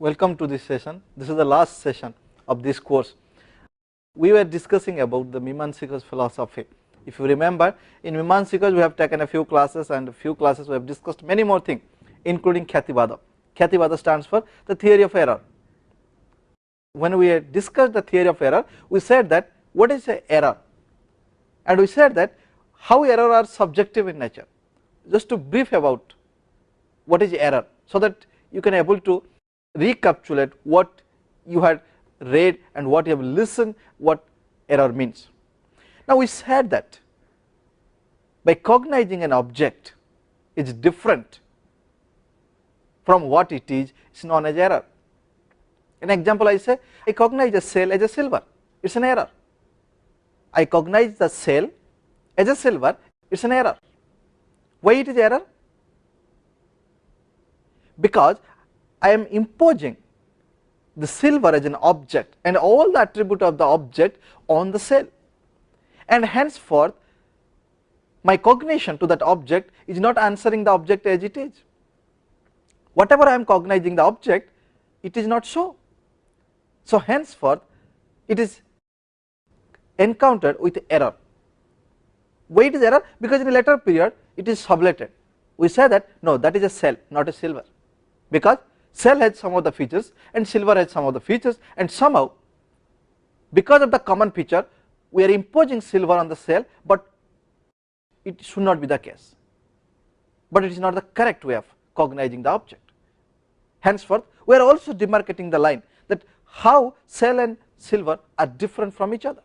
Welcome to this session. This is the last session of this course. We were discussing about the Mimamsikas philosophy. If you remember, in Mimamsikas we have taken a few classes, and a few classes we have discussed many more things, including Khyatibada. Khyatibada stands for the theory of error. When we discussed the theory of error, we said that what is an error, and we said that how error are subjective in nature. Just to brief about what is error, so that you can able to recapitulate what you had read and what you have listened, what error means. Now we said that by cognizing an object is different from what it is known as error. An example, I say I cognize a cell as a silver, it's an error. I cognize the cell as a silver, it's an error. Why it is error? Because I am imposing the silver as an object and all the attribute of the object on the cell, and henceforth my cognition to that object is not answering the object as it is. Whatever I am cognizing the object, it is not so. So henceforth it is encountered with error. Why it is error? Because in a later period it is sublated. We say that no, that is a cell, not a silver, because cell has some of the features and silver has some of the features, and somehow because of the common feature we are imposing silver on the cell, but it should not be the case, but it is not the correct way of cognizing the object. Henceforth we are also demarcating the line that how cell and silver are different from each other.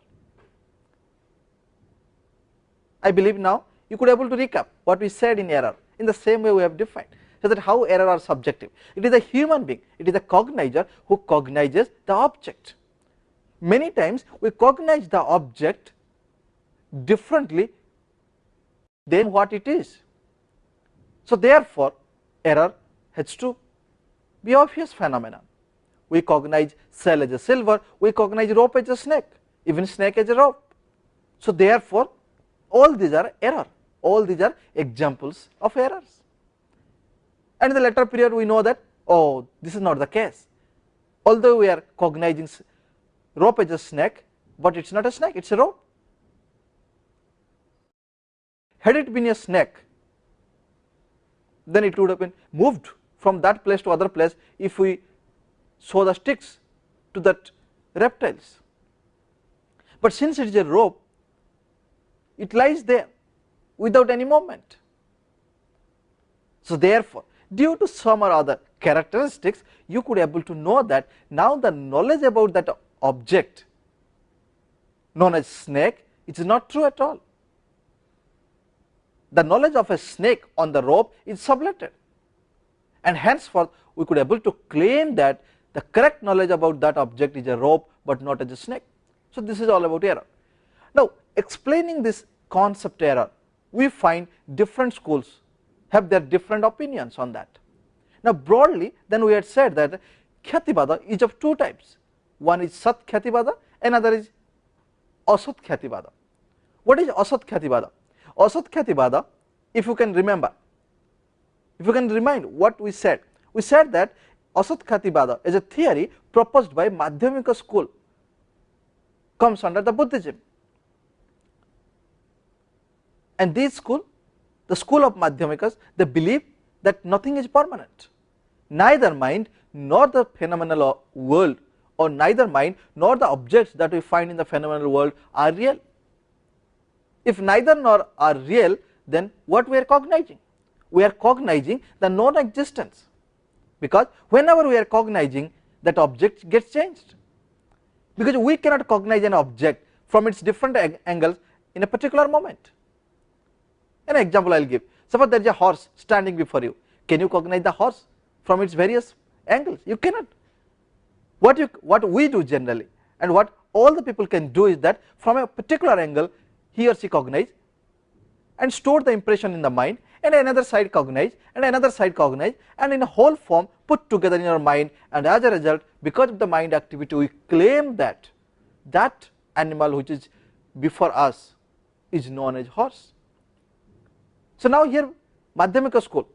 I believe now you could able to recap what we said in error in the same way we have defined, so that how error are subjective. It is a human being, it is a cognizer who cognizes the object. Many times we cognize the object differently than what it is. So therefore error has to be obvious phenomenon. We cognize cell as a silver, we cognize rope as a snake, even snake as a rope. So therefore all these are error, all these are examples of errors. And in the later period we know that, oh, this is not the case. Although we are cognizing rope as a snake, but it is not a snake, it is a rope. Had it been a snake, then it would have been moved from that place to other place if we show the sticks to that reptiles. But since it is a rope, it lies there without any movement. So therefore due to some or other characteristics you could able to know that now the knowledge about that object known as snake, it is not true at all. The knowledge of a snake on the rope is sublated, and henceforth we could able to claim that the correct knowledge about that object is a rope but not as a snake. So this is all about error. Now explaining this concept error, we find different schools have their different opinions on that. Now broadly then we had said that Khyatibada is of two types. One is Sat Khyatibada, another is Asat Khyatibada. What is Asat Khyatibada? Asat Khyatibada, if you can remember, if you can remind what we said that Asat Khyatibada is a theory proposed by Madhyamika school, comes under the Buddhism, and this school, the school of Madhyamikas, they believe that nothing is permanent, neither mind nor the phenomenal world, or neither mind nor the objects that we find in the phenomenal world are real. If neither nor are real, then what we are cognizing? We are cognizing the non-existence, because whenever we are cognizing, that object gets changed, because we cannot cognize an object from its different angles in a particular moment. An example I will give. Suppose there is a horse standing before you. Can you cognize the horse from its various angles? You cannot. What we do generally, and what all the people can do, is that from a particular angle he or she cognize and store the impression in the mind, and another side cognize, and another side cognize, and in a whole form put together in your mind, and as a result, because of the mind activity, we claim that that animal which is before us is known as horse. So now here Madhyamika school,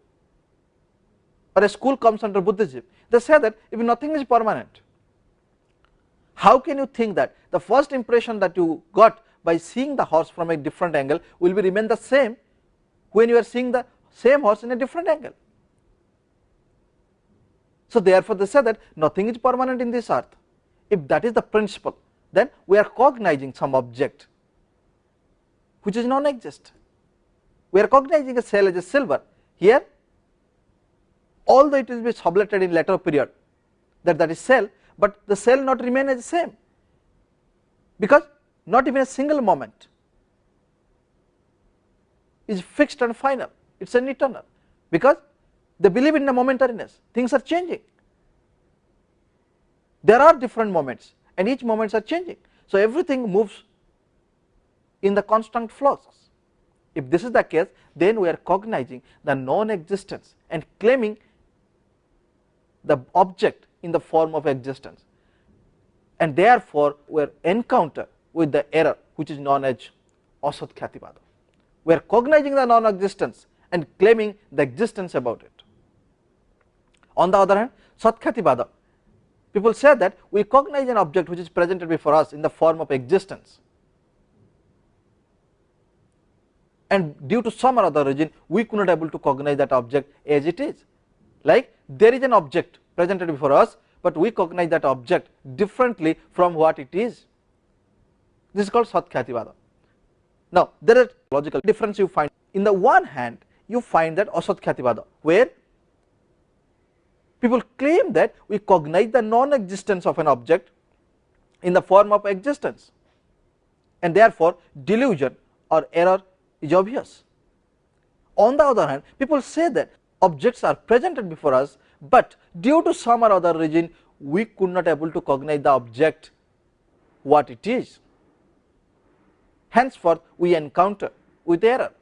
or a school comes under Buddhism, they say that if nothing is permanent, how can you think that the first impression that you got by seeing the horse from a different angle will be remain the same when you are seeing the same horse in a different angle? So therefore they say that nothing is permanent in this earth. If that is the principle, then we are cognizing some object which is non-existent. We are cognizing a cell as a silver. Here, although it will be sublated in later period, that is cell, but the cell not remain as the same, because not even a single moment is fixed and final, it is an eternal, because they believe in the momentariness, things are changing. There are different moments and each moments are changing, so everything moves in the constant flows. If this is the case, then we are cognizing the non-existence and claiming the object in the form of existence, and therefore we are encounter with the error which is known as Asat-Khyatibada. We are cognizing the non-existence and claiming the existence about it. On the other hand, Sat-Khyatibada, people say that we cognize an object which is presented before us in the form of existence, and due to some or other reason we could not able to cognize that object as it is. Like there is an object presented before us, but we cognize that object differently from what it is. This is called Sat-Khyatibada. Now there is a logical difference you find. In the one hand, you find that Asat-Khyatibada, where people claim that we cognize the non-existence of an object in the form of existence, and therefore delusion or error is obvious. On the other hand, people say that objects are presented before us, but due to some or other reason we could not able to cognize the object what it is. Henceforth we encounter with error.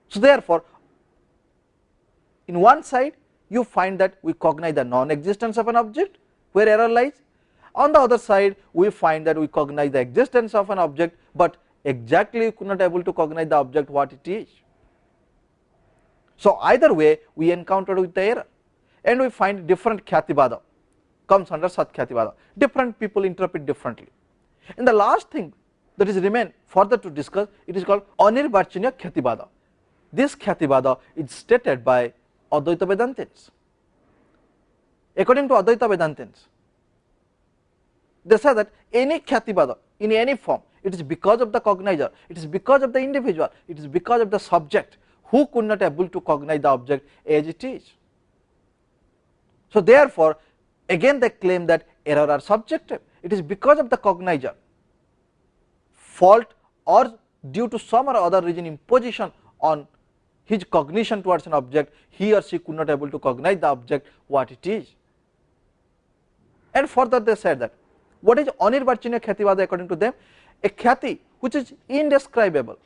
So therefore, in one side you find that we cognize the non-existence of an object where error lies. On the other side, we find that we cognize the existence of an object, but exactly we could not able to cognize the object what it is. So either way we encountered with the error, and we find different Khyatibada comes under Sat-Khyatibada. Different people interpret differently. And the last thing that is remain further to discuss, it is called Anirvachaniya Khyatibada. This Khyatibada is stated by Advaita Vedantins. According to Advaita Vedantins, they say that any Khyatibada in any form, it is because of the cognizer, it is because of the individual, it is because of the subject who could not able to cognize the object as it is. So therefore, again they claim that error are subjective. It is because of the cognizer fault or due to some or other reason imposition on his cognition towards an object, he or she could not able to cognize the object what it is. And further they said that what is Anirvachaniya Khyatibada according to them? A Khyati which is indescribable.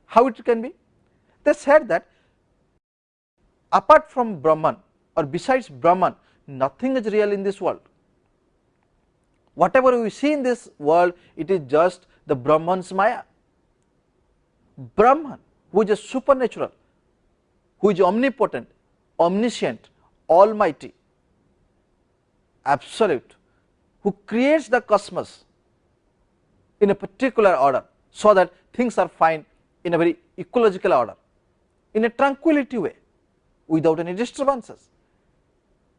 How it can be? They said that apart from Brahman or besides Brahman, nothing is real in this world. Whatever we see in this world, it is just the Brahman's Maya. Brahman, who is a supernatural, who is omnipotent, omniscient, almighty, absolute, who creates the cosmos in a particular order so that things are fine in a very ecological order, in a tranquility way, without any disturbances,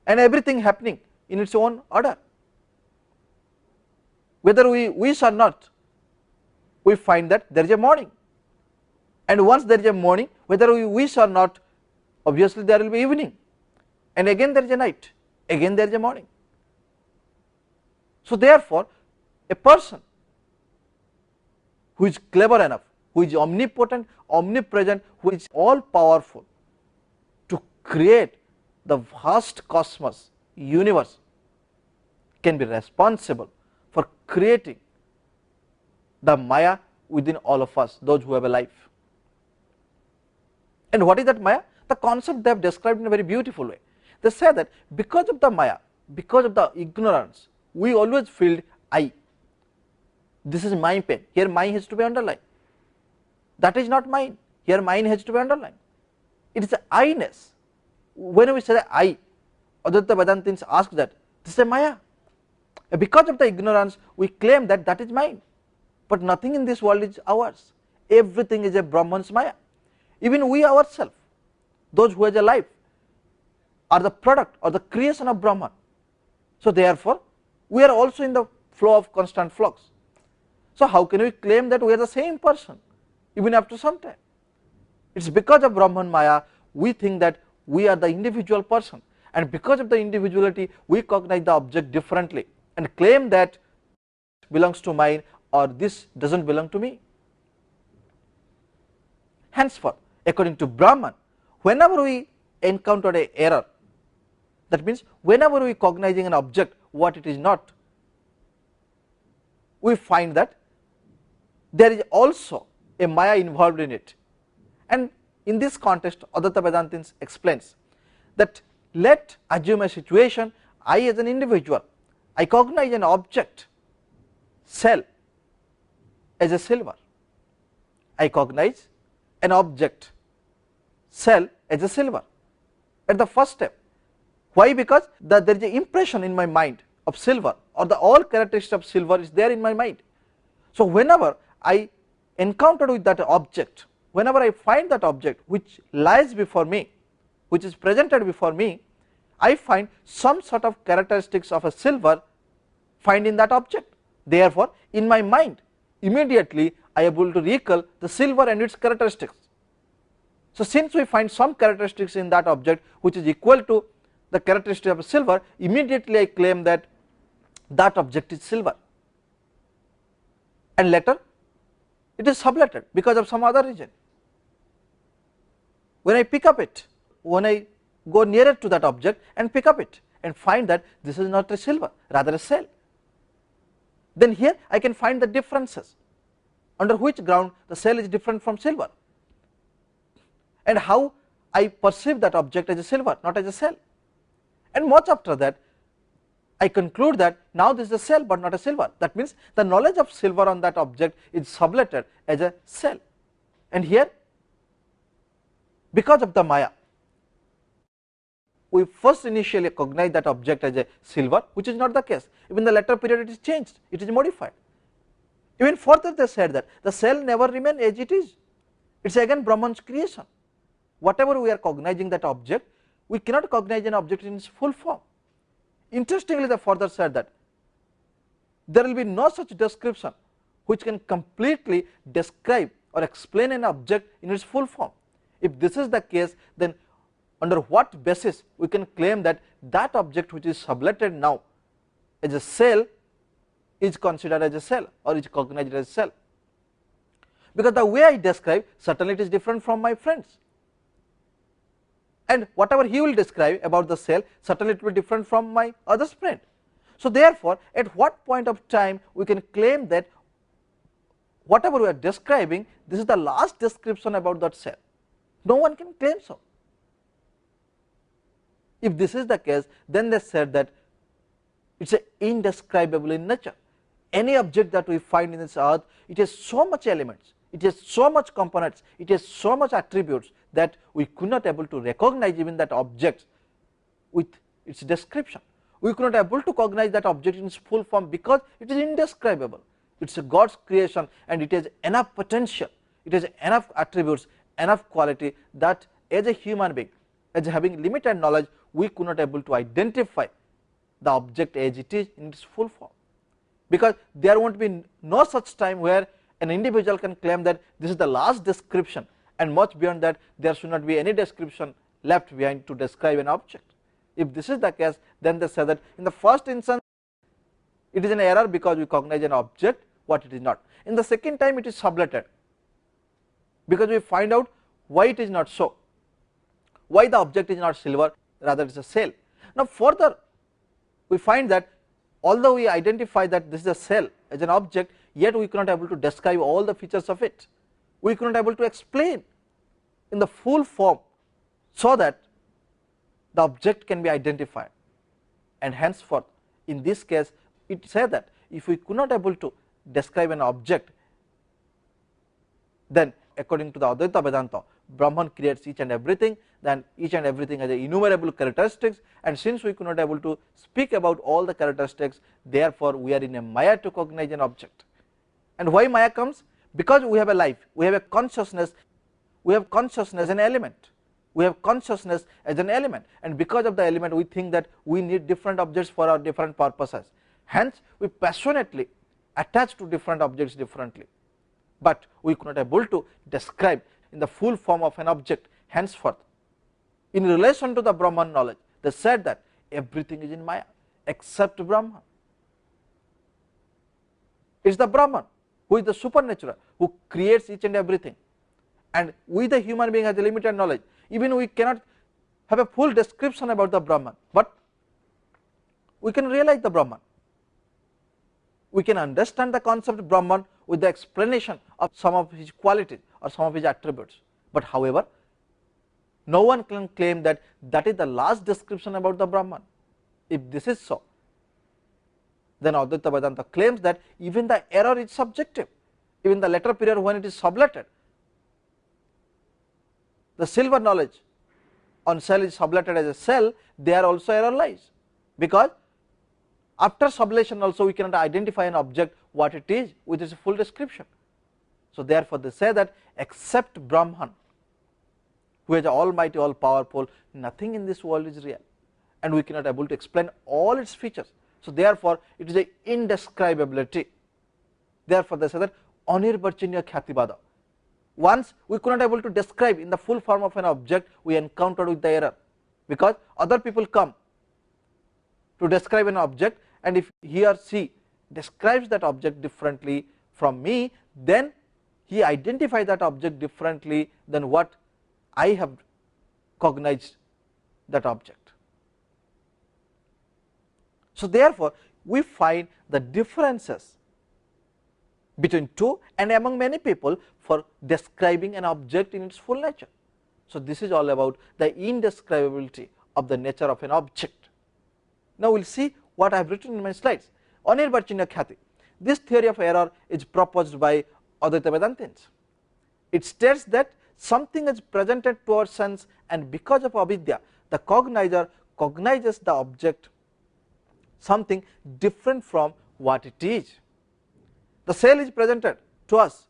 and everything happening in its own order. Whether we wish or not, we find that there is a morning, and once there is a morning, whether we wish or not, obviously there will be evening, and again there is a night, again there is a morning. So therefore, a person who is clever enough, who is omnipotent, omnipresent, who is all powerful to create the vast cosmos, universe, can be responsible for creating the Maya within all of us, those who have a life. And what is that Maya? The concept they have described in a very beautiful way. They say that because of the Maya, because of the ignorance, we always feel I. This is my pen. Here mine has to be underlined. That is not mine. Here mine has to be underlined. It is the I-ness when we say that I, Advaita Vedantins ask that this is a Maya. Because of the ignorance, we claim that that is mine, but nothing in this world is ours. Everything is a Brahman's Maya. Even we ourselves, those who have a life, are the product or the creation of Brahman. So therefore, we are also in the flow of constant flux. So how can we claim that we are the same person even after some time? It is because of Brahman Maya we think that we are the individual person, and because of the individuality we cognize the object differently and claim that belongs to mine or this does not belong to me. Henceforth, according to Brahman, whenever we encounter an error, that means whenever we cognizing an object what it is not, we find that there is also a Maya involved in it. And in this context, Advaita Vedantins explains that let assume a situation, I as an individual, I cognize an object, cell, as a silver. I cognize an object, cell, as a silver at the first step. Why? Because there is an impression in my mind of silver, or the all characteristics of silver is there in my mind. So whenever I encounter with that object, whenever I find that object which lies before me, which is presented before me, I find some sort of characteristics of a silver find in that object. Therefore, in my mind immediately I am able to recall the silver and its characteristics. So since we find some characteristics in that object which is equal to the characteristic of a silver, immediately I claim that that object is silver, and later it is subletted because of some other reason. When I pick up it, when I go nearer to that object and pick up it and find that this is not a silver, rather a cell, then here I can find the differences under which ground the cell is different from silver, and how I perceive that object as a silver, not as a cell. And much after that I conclude that now this is a cell but not a silver. That means the knowledge of silver on that object is subletted as a cell, and here because of the Maya we first initially cognize that object as a silver, which is not the case. Even the later period it is changed, it is modified. Even further they said that the cell never remains as it is, it is again Brahman's creation. Whatever we are cognizing that object, we cannot cognize an object in its full form. Interestingly, they further said that there will be no such description which can completely describe or explain an object in its full form. If this is the case, then under what basis we can claim that that object which is subletted now as a cell is considered as a cell or is cognized as a cell? Because the way I describe, certainly it is different from my friends, and whatever he will describe about the cell, certainly it will be different from my other friend. So therefore, at what point of time we can claim that whatever we are describing, this is the last description about that cell? No one can claim so. If this is the case, then they said that it is indescribable in nature. Any object that we find in this earth, it has so much elements, it has so much components, it has so much attributes that we could not able to recognize even that object with its description. We could not able to cognize that object in its full form because it is indescribable. It is a God's creation and it has enough potential, it has enough attributes, enough quality that as a human being, as having limited knowledge, we could not able to identify the object as it is in its full form, because there won't be no such time where an individual can claim that this is the last description, and much beyond that there should not be any description left behind to describe an object. If this is the case, then they say that in the first instance it is an error because we cognize an object what it is not. In the second time it is subletted because we find out why it is not so, why the object is not silver, rather it is a cell. Now further we find that although we identify that this is a cell as an object, yet we cannot able to describe all the features of it, we cannot able to explain in the full form so that the object can be identified. And henceforth in this case it says that if we could not able to describe an object, then according to the Advaita Vedanta Brahman creates each and everything, then each and everything has innumerable characteristics, and since we could not able to speak about all the characteristics, therefore we are in a Maya to cognize an object. And why Maya comes? Because we have a life, we have a consciousness, we have consciousness as an element, we have consciousness as an element, and because of the element we think that we need different objects for our different purposes. Hence we passionately attach to different objects differently, but we could not able to describe in the full form of an object. Henceforth, in relation to the Brahman knowledge, they said that everything is in Maya except Brahman. It is the Brahman who is the supernatural, who creates each and everything, and we the human being has a limited knowledge. Even we cannot have a full description about the Brahman, but we can realize the Brahman. We can understand the concept of Brahman with the explanation of some of his qualities or some of his attributes, but however, no one can claim that that is the last description about the Brahman. If this is so, then Advaita Vedanta claims that even the error is subjective. Even the later period when it is sublated, the silver knowledge on cell is sublated as a cell, there also error lies, because after sublation also we cannot identify an object what it is with its full description. So therefore they say that except Brahman, who is almighty, all powerful, nothing in this world is real, and we cannot able to explain all its features. So therefore it is a indescribability. Therefore they say that anirvarchaniya khyatibada. Once we could not able to describe in the full form of an object, we encountered with the error, because other people come to describe an object, and if he or she describes that object differently from me, then he identifies that object differently than what I have cognized that object. So therefore we find the differences between two and among many people for describing an object in its full nature. So this is all about the indescribability of the nature of an object. Now we will see what I have written in my slides. Anirvarchaniya khyati. This theory of error is proposed by Advaita Vedantins. It states that something is presented to our sense, and because of avidya, the cognizer cognizes the object something different from what it is. The cell is presented to us,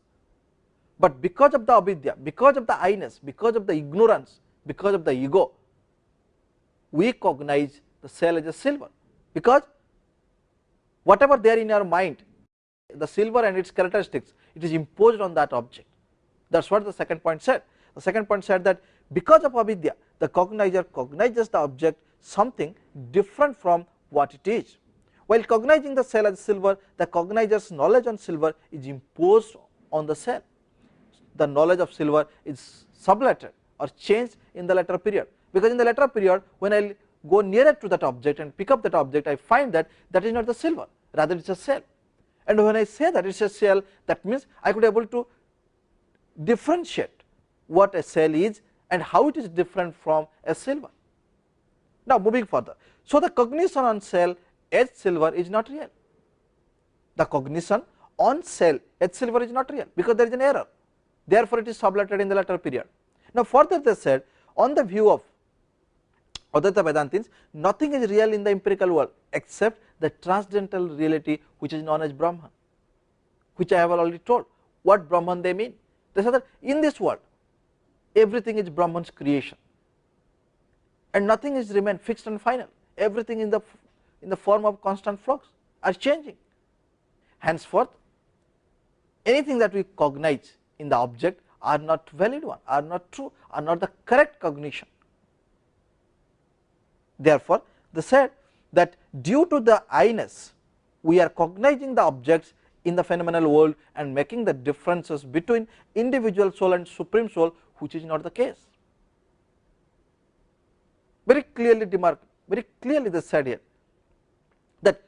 but because of the avidya, because of the I-ness, because of the ignorance, because of the ego, we cognize the cell as a silver, because whatever there in our mind, the silver and its characteristics, it is imposed on that object. That is what the second point said. The second point said that because of avidya, the cognizer cognizes the object something different from what it is. While cognizing the cell as silver, the cognizer's knowledge on silver is imposed on the cell. The knowledge of silver is sublated or changed in the later period, because in the later period when I go nearer to that object and pick up that object, I find that that is not the silver, rather it is a cell. And when I say that it is a cell, that means I could be able to differentiate what a cell is and how it is different from a silver. Now moving further, so the cognition on cell as silver is not real. The cognition on cell as silver is not real, because there is an error. Therefore it is sublated in the later period. Now further they said, on the view of Advaita Vedantins, nothing is real in the empirical world except the transcendental reality which is known as Brahman, which I have already told. What Brahman they mean? They say that in this world everything is Brahman's creation, and nothing is remain fixed and final. Everything in the form of constant flux are changing. Henceforth, anything that we cognize in the object are not valid one, are not true, are not the correct cognition. Therefore they said that due to the I-ness, we are cognizing the objects in the phenomenal world and making the differences between individual soul and supreme soul, which is not the case. Very clearly they said here that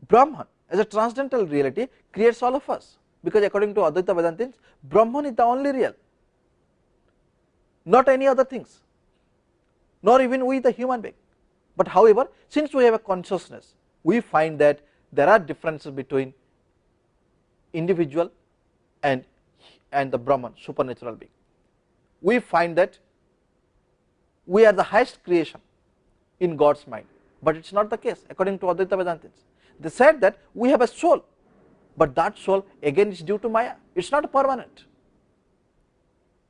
Brahman as a transcendental reality creates all of us, because according to Advaita Vedantins, Brahman is the only real, not any other things, nor even we the human being. But however, since we have a consciousness, we find that there are differences between individual and the Brahman, supernatural being. we find that we are the highest creation in God's mind, but it is not the case according to Advaita Vedantins. They said that we have a soul, but that soul again is due to Maya, it is not permanent.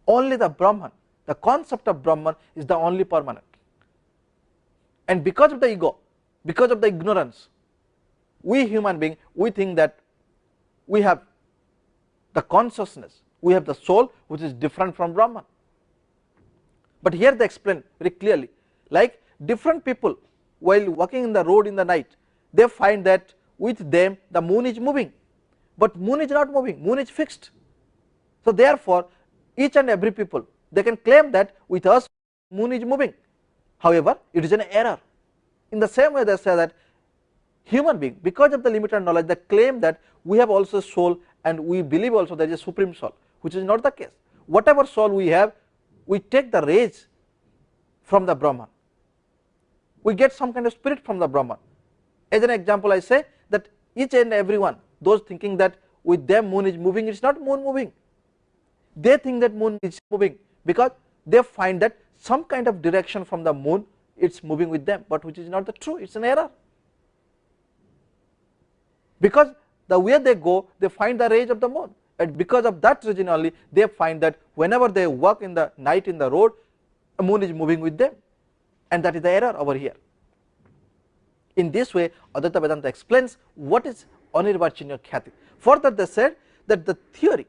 Only the Brahman, the concept of Brahman is the only permanent. And because of the ego, because of the ignorance, we human beings, we think that we have the consciousness, we have the soul which is different from Brahman. But here they explain very clearly, like different people while walking in the road in the night, they find that with them the moon is moving, but moon is not moving, moon is fixed. So therefore each and every people, they can claim that with us moon is moving, however it is an error. In the same way they say that human being, because of the limited knowledge, they claim that we have also soul and we believe also there is a supreme soul, which is not the case. Whatever soul we have, we take the rays from the Brahman, we get some kind of spirit from the Brahman. As an example, I say that each and every one, those thinking that with them moon is moving, it is not moon moving, they think that moon is moving because they find that some kind of direction from the moon, it is moving with them, but which is not the true, it is an error. Because the way they go, they find the rays of the moon, and because of that reason only they find that whenever they walk in the night in the road, a moon is moving with them, and that is the error over here. In this way Advaita Vedanta explains what is Anirvachaniya Khyati. Further they said that the theory,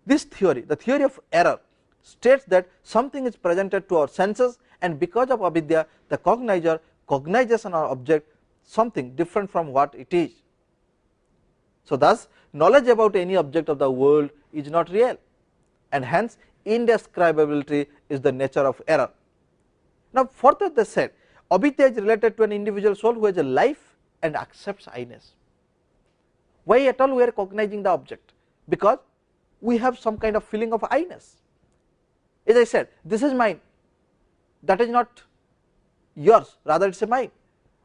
this theory, the theory of error, states that something is presented to our senses, and because of avidya the cognizer cognizes an object something different from what it is. So thus knowledge about any object of the world is not real, and hence indescribability is the nature of error. Now further they said avidya is related to an individual soul who has a life and accepts I-ness. Why at all we are cognizing the object? Because we have some kind of feeling of I-ness. As I said, this is mine, that is not yours, rather it is mine.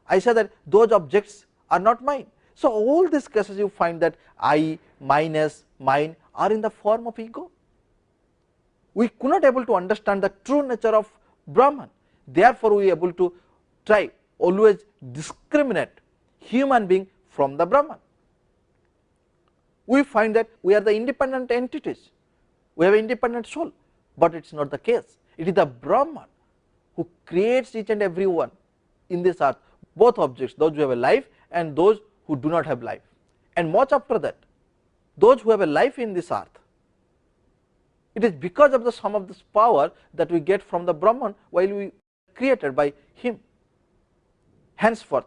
I say that those objects are not mine. So all these cases you find that I, minus, mine are in the form of ego. We could not able to understand the true nature of Brahman, therefore we are able to try always discriminate human being from the Brahman. We find that we are the independent entities, we have an independent soul, but it is not the case. It is the Brahman who creates each and every one in this earth, both objects, those who have a life and those who do not have life, and much after that those who have a life in this earth. It is because of the sum of this power that we get from the Brahman while we created by him. Henceforth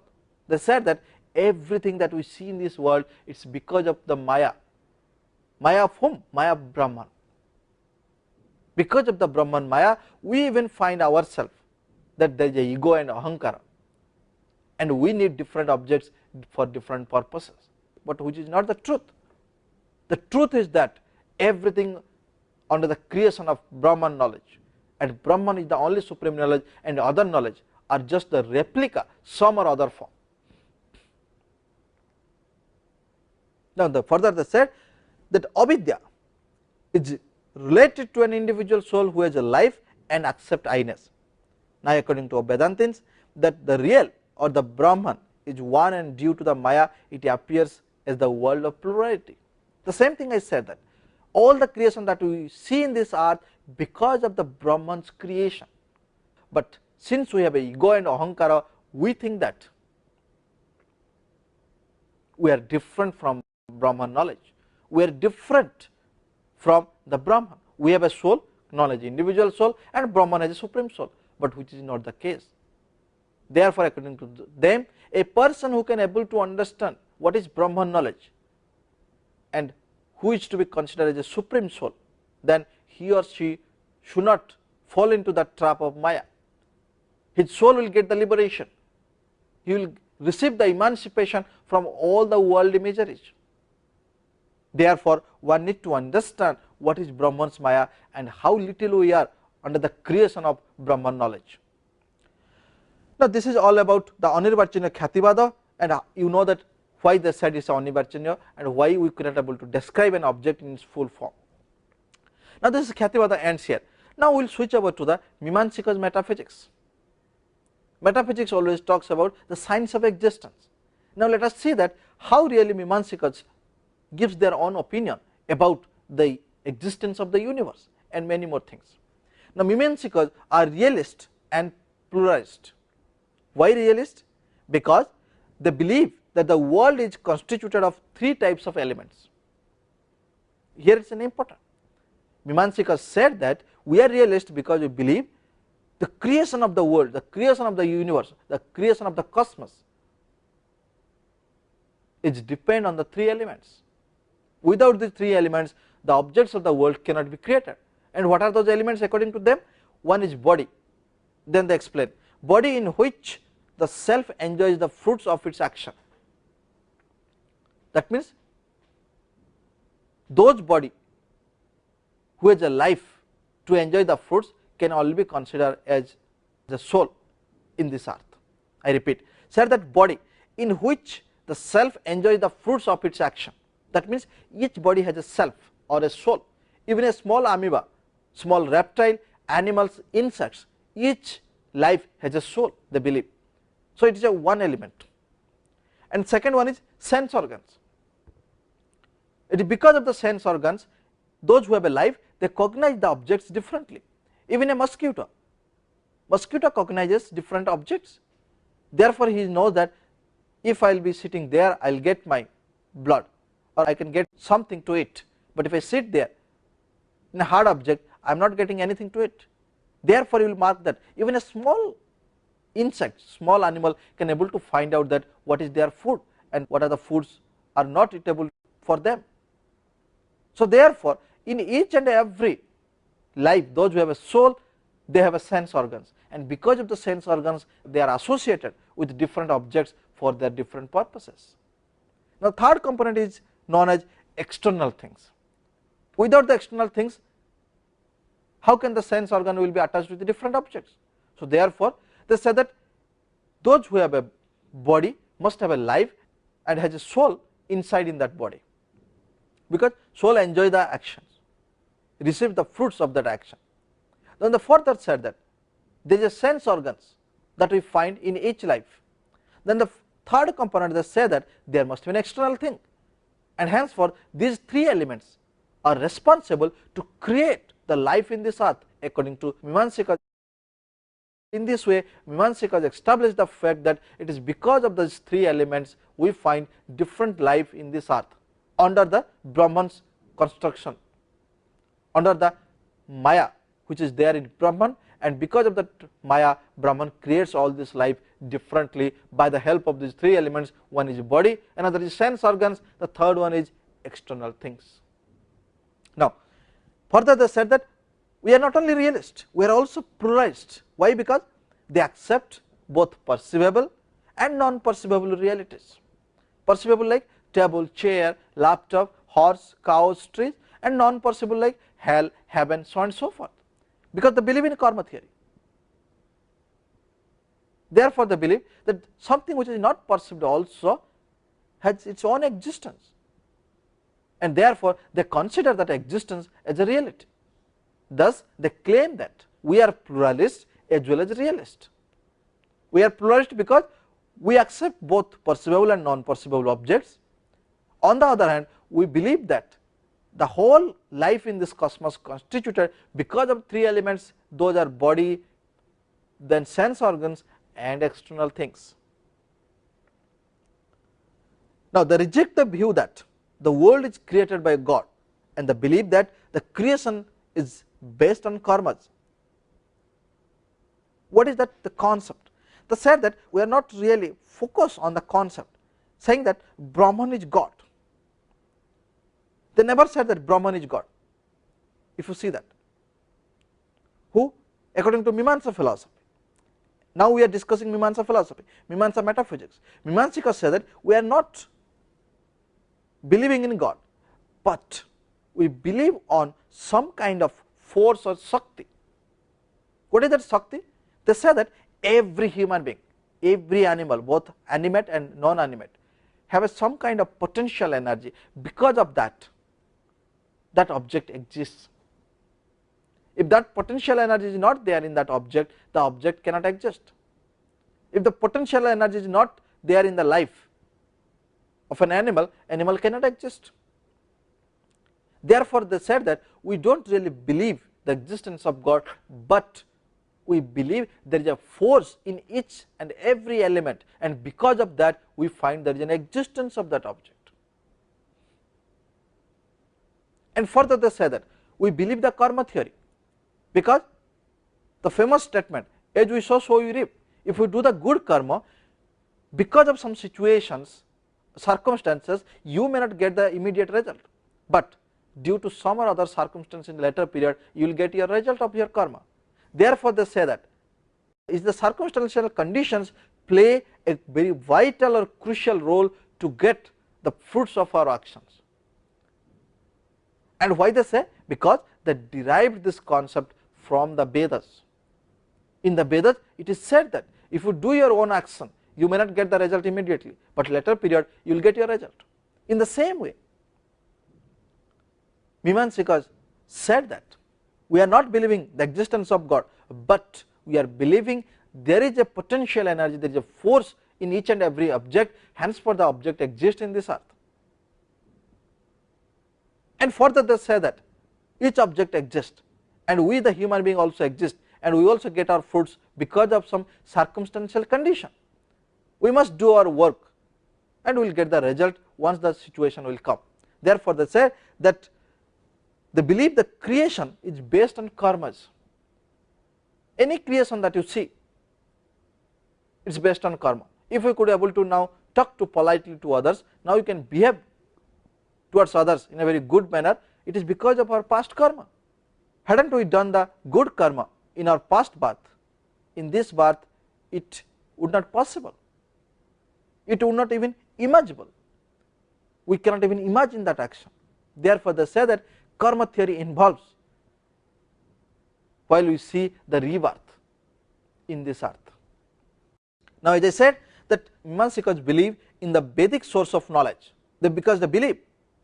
they said that everything that we see in this world, it is because of the Maya. Maya of whom? Maya of Brahman. Because of the Brahman Maya, we even find ourselves that there is a ego and ahankara, and we need different objects for different purposes, but which is not the truth. The truth is that everything under the creation of Brahman knowledge, and Brahman is the only supreme knowledge, and other knowledge are just the replica, some or other form. Now further they said that avidya is related to an individual soul who has a life and accept I-ness. Now according to Vedantins, that the real or the Brahman is one, and due to the Maya it appears as the world of plurality. The same thing I said, that all the creation that we see in this earth because of the Brahman's creation, but since we have a ego and ahankara, we think that we are different from Brahman knowledge, we are different from the Brahman. We have a soul, knowledge, individual soul, and Brahman has a supreme soul, but which is not the case. Therefore according to them, a person who can able to understand what is Brahman knowledge and who is to be considered as a supreme soul, then he or she should not fall into the trap of Maya. His soul will get the liberation, he will receive the emancipation from all the worldly miseries. Therefore one need to understand what is Brahman's Maya and how little we are under the creation of Brahman knowledge. Now this is all about the Anirvachaniya Khyatibada, and you know that why they said it is Anirvachaniya and why we could not able to describe an object in its full form. Now, this is Khyatiwada ends here. Now, we will switch over to the Mimamsikas metaphysics. Metaphysics always talks about the science of existence. Now, let us see that how really Mimamsikas gives their own opinion about the existence of the universe and many more things. Now, Mimamsikas are realist and pluralist. Why realist? Because they believe that the world is constituted of three types of elements. Here it is an important. Mimamsikas said that we are realist because we believe the creation of the world, the creation of the universe, the creation of the cosmos is depend on the three elements. Without these three elements, the objects of the world cannot be created. And what are those elements according to them? One is body. Then they explain body in which the self enjoys the fruits of its action. That means those body who has a life to enjoy the fruits can only be considered as the soul in this earth. I repeat, said that body in which the self enjoys the fruits of its action. That means each body has a self or a soul. Even a small amoeba, small reptile, animals, insects, each life has a soul, they believe. So, it is a one element. And second one is sense organs. It is because of the sense organs, those who have a life, they cognize the objects differently. Even a mosquito cognizes different objects. Therefore, he knows that if I will be sitting there, I will get my blood or I can get something to eat. But if I sit there in a hard object, I am not getting anything to eat. Therefore, you will mark that even a small insect, small animal can able to find out that what is their food and what are the foods are not eatable for them. So, therefore, in each and every life, those who have a soul, they have a sense organs, and because of the sense organs, they are associated with different objects for their different purposes. Now, third component is known as external things. Without the external things, how can the sense organ will be attached with the different objects? So, therefore, they say that those who have a body must have a life and has a soul inside in that body, because soul enjoy the actions, receive the fruits of that action. Then the further said that there is a sense organs that we find in each life. Then the third component, they say that there must be an external thing, and henceforth these three elements are responsible to create the life in this earth according to Mimamsikas. In this way, Mimamsikas established the fact that it is because of these three elements we find different life in this earth under the Brahman's construction, under the Maya which is there in Brahman, and because of that Maya, Brahman creates all this life differently by the help of these three elements. One is body, another is sense organs, the third one is external things. Now, further they said that we are not only realist, we are also pluralist. Why? Because they accept both perceivable and non-perceivable realities. Perceivable like table, chair, laptop, horse, cows, trees, and non-perceivable like hell, heaven, so on and so forth, because they believe in karma theory. Therefore, they believe that something which is not perceived also has its own existence, and therefore they consider that existence as a reality. Thus, they claim that we are pluralist as well as realist. We are pluralist because we accept both perceivable and non-perceivable objects. On the other hand, we believe that the whole life in this cosmos constituted because of three elements, those are body, then sense organs and external things. Now, they reject the view that the world is created by God, and they believe that the creation is based on karmas. What is that? The concept. They said that we are not really focused on the concept, saying that Brahman is God. They never said that Brahman is God. If you see that, who? According to Mimamsa philosophy. Now we are discussing Mimamsa philosophy, Mimamsa metaphysics. Mimamsikas say that we are not believing in God, but we believe on some kind of force or Shakti. What is that Shakti? They say that every human being, every animal, both animate and non-animate, have some kind of potential energy. Because of that, that object exists. If that potential energy is not there in that object, the object cannot exist. If the potential energy is not there in the life of an animal, animal cannot exist. Therefore, they said that we do not really believe the existence of God, but we believe there is a force in each and every element, and because of that we find there is an existence of that object. And further they say that we believe the karma theory, because the famous statement, as we sow, so we reap. If we do the good karma, because of some situations, circumstances, you may not get the immediate result, but due to some or other circumstance in later period, you will get your result of your karma. Therefore, they say that is the circumstantial conditions play a very vital or crucial role to get the fruits of our actions. And why they say? Because they derived this concept from the Vedas. In the Vedas, it is said that if you do your own action, you may not get the result immediately, but later period you will get your result. In the same way, Mimamsikas said that we are not believing the existence of God, but we are believing there is a potential energy, there is a force in each and every object, henceforth the object exists in this earth. And further they say that each object exists, and we the human being also exist, and we also get our fruits because of some circumstantial condition. We must do our work and we will get the result once the situation will come. Therefore, they say that they believe the creation is based on karmas. Any creation that you see, it is based on karma. If we could be able to now talk to politely to others, now you can behave towards others in a very good manner, it is because of our past karma. Hadn't we done the good karma in our past birth, in this birth it would not possible. It would not even imaginable. We cannot even imagine that action. Therefore, they say that karma theory involves while we see the rebirth in this earth. Now, as I said that Mimamsikas believe in the Vedic source of knowledge, because they believe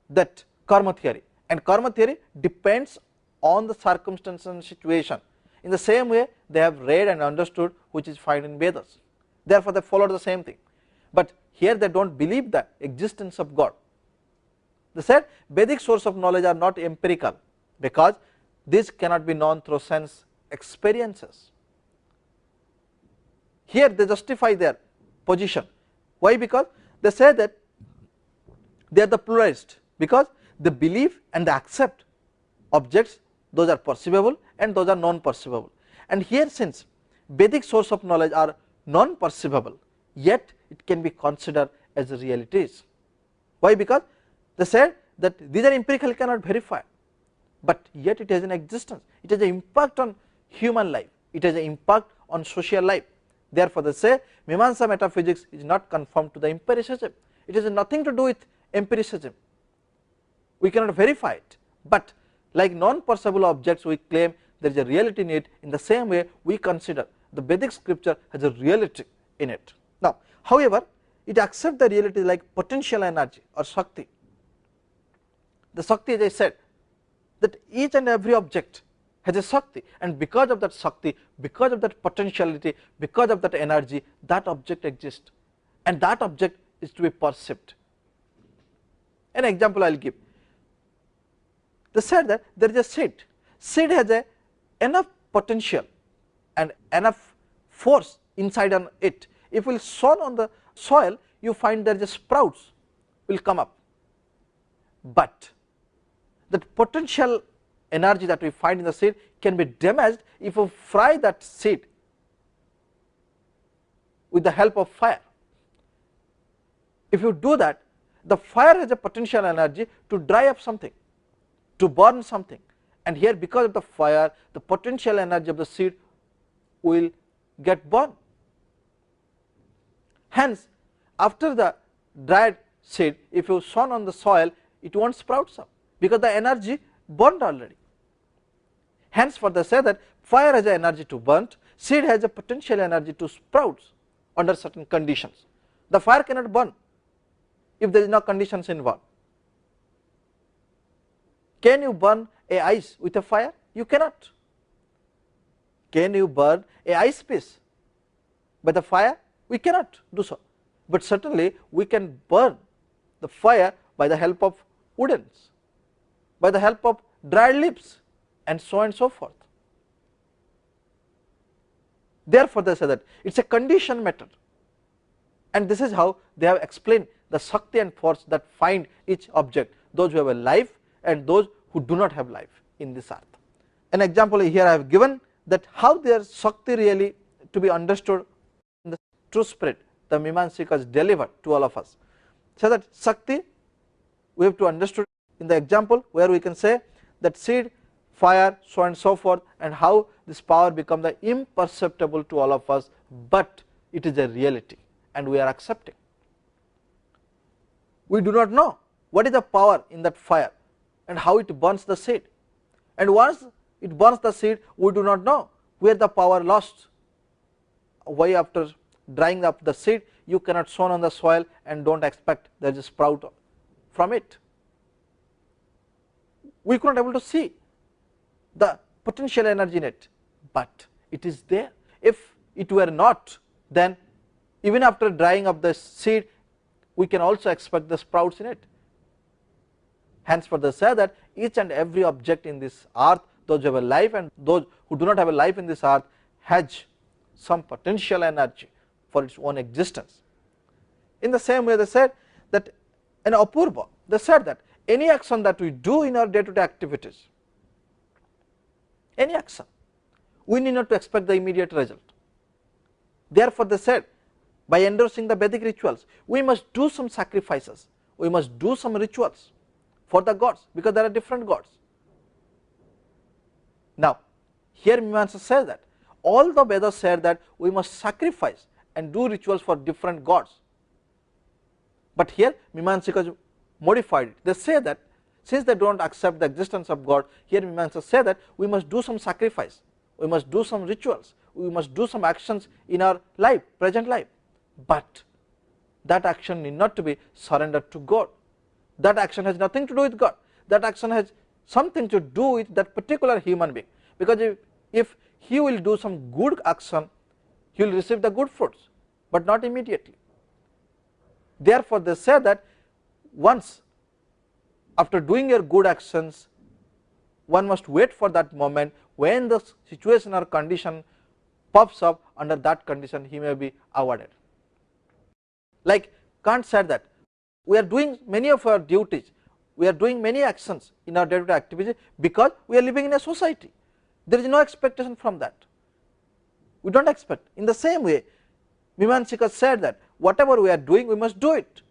that karma theory, and karma theory depends on the circumstance and situation. In the same way, they have read and understood which is found in Vedas. Therefore, they follow the same thing. But here they do not believe the existence of God. They said Vedic source of knowledge are not empirical, because this cannot be known through sense experiences. Here they justify their position. Why? Because they say that they are the pluralist, because they believe and they accept objects, those are perceivable and those are non-perceivable. And here, since Vedic source of knowledge are non-perceivable, yet it can be considered as realities. Why? Because they said that these are empirical, cannot verify, but yet it has an existence, it has an impact on human life, it has an impact on social life. Therefore, they say Mimamsa metaphysics is not conformed to the empiricism, it has nothing to do with empiricism, we cannot verify it, but like non-perceivable objects we claim there is a reality in it. In the same way, we consider the Vedic scripture has a reality in it. Now, however, it accepts the reality like potential energy or Shakti. The Shakti, as I said, that each and every object has a Shakti, and because of that Shakti, because of that potentiality, because of that energy, that object exists, and that object is to be perceived. An example I will give. They said that there is a seed. Seed has a enough potential and enough force inside on it. If we will sow on the soil, you find there is a sprouts will come up. But that potential energy that we find in the seed can be damaged if we fry that seed with the help of fire. If you do that, the fire has a potential energy to dry up something, to burn something, and here because of the fire, the potential energy of the seed will get burned. Hence, after the dried seed, if you sown on the soil, it won't sprout up, because the energy burned already. Hence, for they say that fire has an energy to burn, seed has a potential energy to sprout under certain conditions. The fire cannot burn if there is no conditions involved. Can you burn a ice with a fire? You cannot. Can you burn a ice piece by the fire? We cannot do so, but certainly we can burn the fire by the help of woodens, by the help of dried leaves, and so forth. Therefore, they say that it is a conditioned matter, and this is how they have explained the Shakti and force that find each object, those who have a life and those who do not have life in this earth. An example here I have given, that how their Shakti really to be understood in the true spirit the Mimamsikas deliver to all of us. So that Shakti we have to understood in the example where we can say that seed, fire, so and so forth, and how this power becomes the imperceptible to all of us, but it is a reality and we are accepting. We do not know what is the power in that fire and how it burns the seed, and once it burns the seed, we do not know where the power lost. Why after drying up the seed you cannot sow on the soil and do not expect there is a sprout from it. We could not able to see the potential energy in it, but it is there. If it were not, then even after drying up the seed we can also expect the sprouts in it. Hence further say that each and every object in this earth, those who have a life and those who do not have a life in this earth, has some potential energy for its own existence. In the same way they said that in Apurva, they said that any action that we do in our day-to-day activities, any action, we need not to expect the immediate result. Therefore they said, by endorsing the Vedic rituals, we must do some sacrifices, we must do some rituals for the gods, because there are different gods. Now here Mimamsa says that all the Vedas said that we must sacrifice and do rituals for different gods, but here Mimamsikas modified it. They say that since they do not accept the existence of God, here Mimamsa say that we must do some sacrifice, we must do some rituals, we must do some actions in our life, present life, but that action need not to be surrendered to God. That action has nothing to do with God, that action has something to do with that particular human being, because if he will do some good action, he will receive the good fruits, but not immediately. Therefore they say that once after doing your good actions, one must wait for that moment when the situation or condition pops up, under that condition he may be awarded. Like Kant said that we are doing many of our duties, we are doing many actions in our day-to-day activities because we are living in a society. There is no expectation from that, we do not expect. In the same way Mimamsikas said that whatever we are doing we must do it.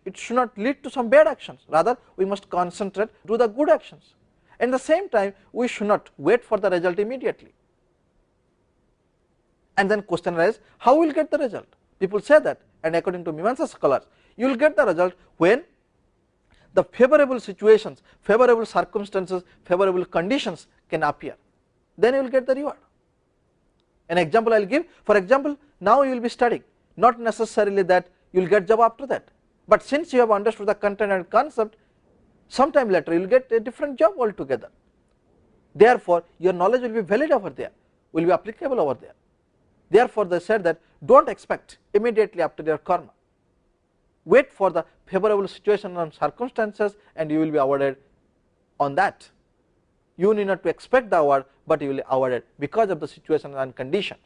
It should not lead to some bad actions, rather we must concentrate, do the good actions. At the same time we should not wait for the result immediately. And then question arises, how we will get the result? People say that, and according to Mimamsa scholars, you will get the result when the favorable situations, favorable circumstances, favorable conditions can appear, then you will get the reward. An example I will give, for example, now you will be studying, not necessarily that you will get job after that, but since you have understood the content and concept, sometime later you will get a different job altogether. Therefore your knowledge will be valid over there, will be applicable over there. Therefore they said that do not expect immediately after your karma, wait for the favorable situation and circumstances and you will be awarded on that. You need not to expect the award, but you will be awarded because of the situation and conditions.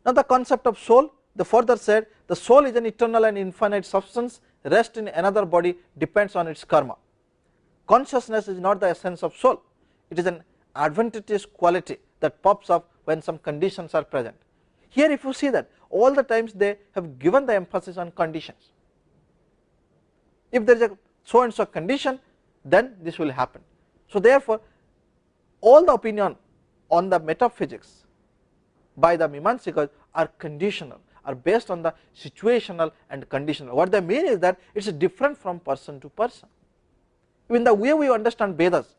Now the concept of soul, they further said the soul is an eternal and infinite substance, rest in another body depends on its karma. Consciousness is not the essence of soul, it is an advantageous quality that pops up when some conditions are present. Here if you see that all the times they have given the emphasis on conditions. If there is a so and so condition, then this will happen. So therefore all the opinion on the metaphysics by the Mimamsikas are conditional, are based on the situational and conditional. What they mean is that it is different from person to person. Even the way we understand Vedas,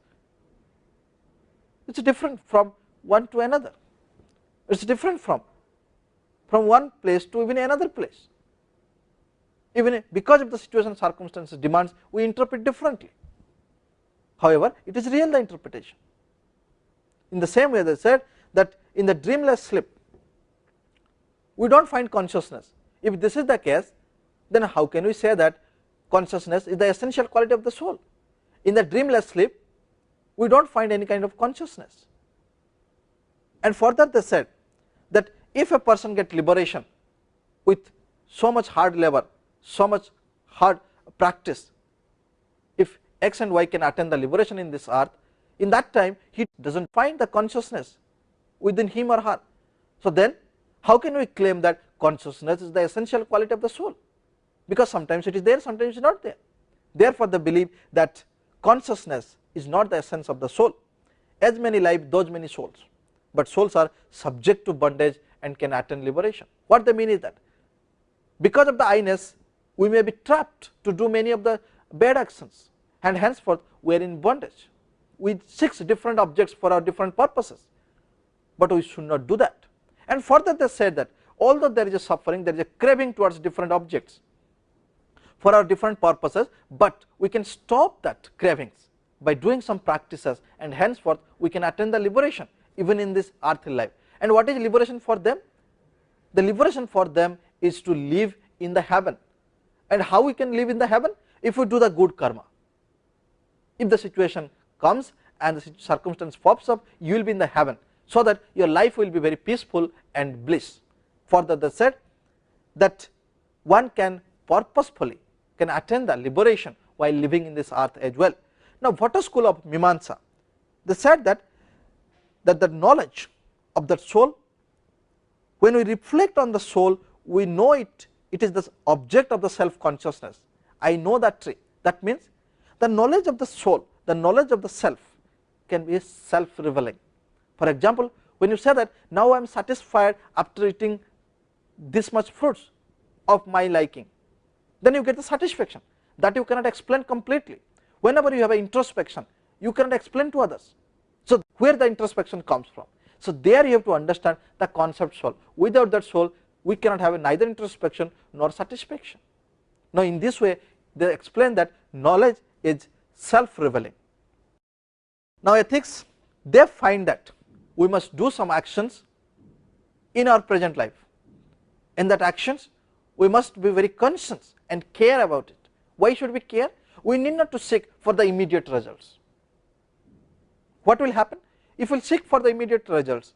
it is different from one to another, it is different from one place to even another place. Even because of the situation, circumstances, demands, we interpret differently. However, it is real the interpretation. In the same way, they said that in the dreamless sleep, we don't find consciousness. If this is the case, then how can we say that consciousness is the essential quality of the soul? In the dreamless sleep, we don't find any kind of consciousness. And further they said that if a person gets liberation with so much hard labor, so much hard practice, if X and Y can attain the liberation in this earth, in that time he doesn't find the consciousness within him or her. So then how can we claim that consciousness is the essential quality of the soul? Because sometimes it is there, sometimes it is not there. Therefore they believe that consciousness is not the essence of the soul. As many lives, those many souls. But souls are subject to bondage and can attain liberation. What they mean is that because of the I-ness, we may be trapped to do many of the bad actions, and henceforth we are in bondage. We seek different objects for our different purposes, but we should not do that. And further they said that although there is a suffering, there is a craving towards different objects for our different purposes, but we can stop that cravings by doing some practices, and henceforth we can attain the liberation even in this earthly life. And what is liberation for them? The liberation for them is to live in the heaven. And how we can live in the heaven? If we do the good karma. If the situation comes and the circumstance pops up, you will be in the heaven, so that your life will be very peaceful and bliss. Further they said that one can purposefully can attain the liberation while living in this earth as well. Now what a school of Mimamsa? They said that the knowledge of the soul, when we reflect on the soul, we know it is the object of the self consciousness. I know that tree. That means the knowledge of the soul, the knowledge of the self can be self revealing. For example, when you say that now I am satisfied after eating this much fruits of my liking, then you get the satisfaction that you cannot explain completely. Whenever you have an introspection, you cannot explain to others. So where the introspection comes from? So there you have to understand the concept soul. Without that soul, we cannot have neither introspection nor satisfaction. Now in this way they explain that knowledge is self revealing. Now ethics, they find that we must do some actions in our present life. In that actions we must be very conscious and care about it. Why should we care? We need not to seek for the immediate results. What will happen? If we seek for the immediate results,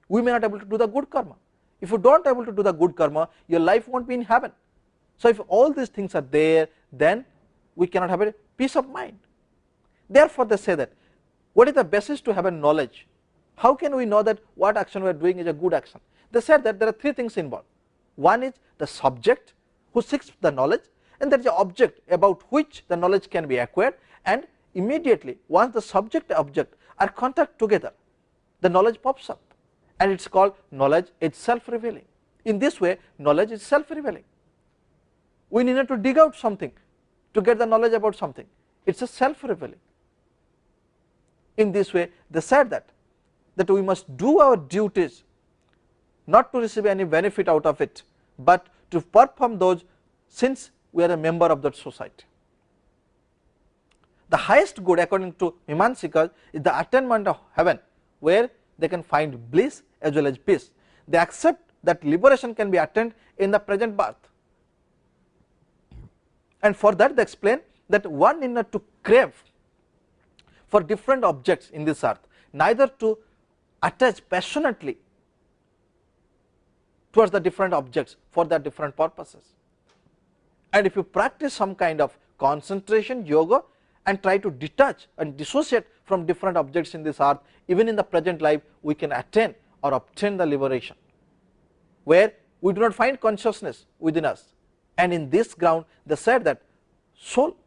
we may not be able to do the good karma. If you don't able to do the good karma, your life won't be in heaven. So if all these things are there, then we cannot have a peace of mind. Therefore they say that what is the basis to have a knowledge? How can we know that what action we are doing is a good action? They said that there are three things involved. One is the subject who seeks the knowledge, and there is an object about which the knowledge can be acquired, and immediately once the subject and object are contact together, the knowledge pops up, and it is called knowledge is self revealing. In this way knowledge is self revealing. We need not to dig out something to get the knowledge about something, it is a self revealing. In this way they said that we must do our duties not to receive any benefit out of it, but to perform those since we are a member of that society. The highest good according to Mimamsikas is the attainment of heaven, where they can find bliss as well as peace. They accept that liberation can be attained in the present birth, and for that they explain that one need not to crave for different objects in this earth, neither to attach passionately towards the different objects for their different purposes. And if you practice some kind of concentration yoga and try to detach and dissociate from different objects in this earth, even in the present life we can attain or obtain the liberation, where we do not find consciousness within us. And in this ground they said that soul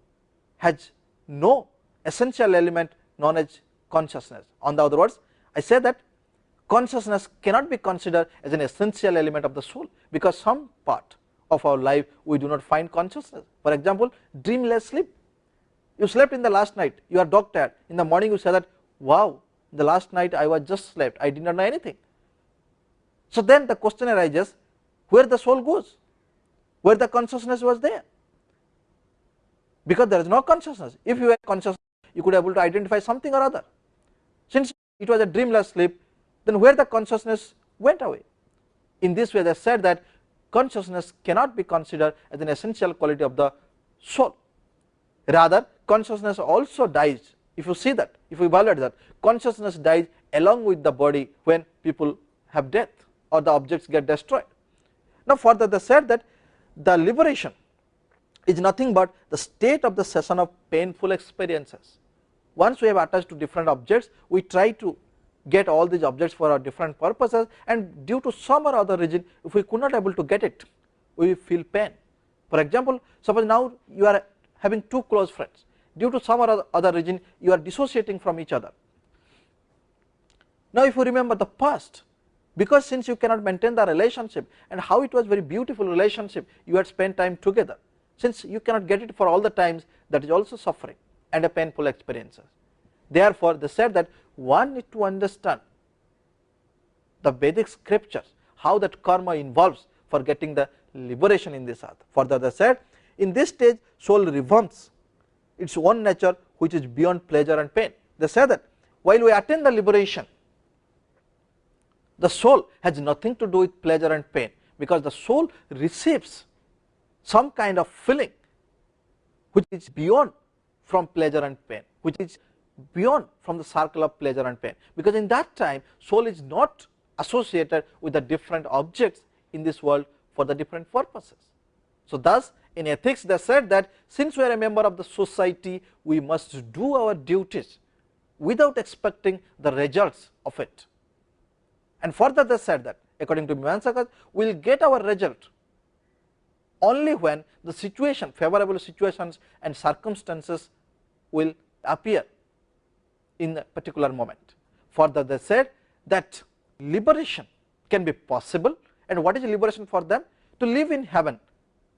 has no essential element known as consciousness. On the other words, I say that consciousness cannot be considered as an essential element of the soul, because some part of our life we do not find consciousness. For example, dreamless sleep. You slept in the last night, you are dog tired, in the morning you say that, wow, the last night I was just slept, I did not know anything. So then the question arises, where the soul goes, where the consciousness was there? Because there is no consciousness. If you were conscious, you could be able to identify something or other. Since it was a dreamless sleep, then where the consciousness went away. In this way they said that consciousness cannot be considered as an essential quality of the soul. Rather, consciousness also dies. If you see that, if you evaluate that, consciousness dies along with the body when people have death or the objects get destroyed. Now further they said that the liberation is nothing but the state of the cessation of painful experiences. Once we have attached to different objects, we try to get all these objects for our different purposes, and due to some or other reason, if we could not able to get it, we feel pain. For example, suppose now you are having two close friends, due to some or other reason you are dissociating from each other. Now if you remember the past, because since you cannot maintain the relationship and how it was very beautiful relationship, you had spent time together, since you cannot get it for all the times, that is also suffering and a painful experiences. Therefore they said that one need to understand the Vedic scriptures, how that karma involves for getting the liberation in this earth. Further they said, in this stage soul revamps its own nature which is beyond pleasure and pain. They say that while we attain the liberation, the soul has nothing to do with pleasure and pain, because the soul receives some kind of feeling which is beyond from pleasure and pain, which is beyond from the circle of pleasure and pain, because in that time soul is not associated with the different objects in this world for the different purposes. So thus in ethics they said that since we are a member of the society, we must do our duties without expecting the results of it. And further they said that according to Mimamsikas, we will get our result only when the situation, favorable situations and circumstances will appear in a particular moment. Further they said that liberation can be possible, and what is liberation for them? To live in heaven,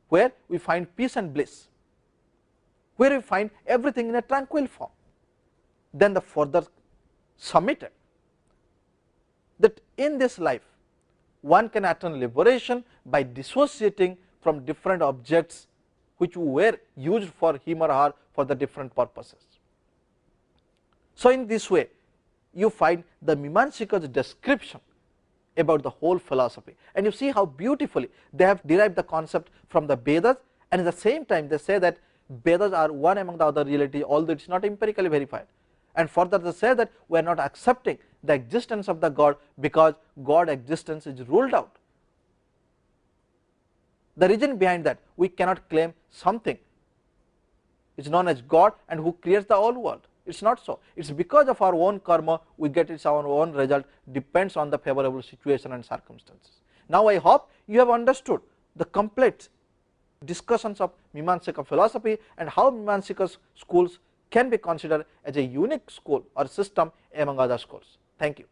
where we find peace and bliss, where we find everything in a tranquil form. Then the further submitted that in this life one can attain liberation by dissociating from different objects which were used for him or her for the different purposes. So in this way you find the Mimamsikas description about the whole philosophy, and you see how beautifully they have derived the concept from the Vedas, and at the same time they say that Vedas are one among the other reality, although it is not empirically verified. And further they say that we are not accepting the existence of the God because God existence is ruled out. The reason behind that, we cannot claim something is known as God and who creates the whole world. It is not so. It is because of our own karma we get its our own result, depends on the favorable situation and circumstances. Now I hope you have understood the complete discussions of Mimamsika philosophy and how Mimamsikas schools can be considered as a unique school or system among other schools. Thank you.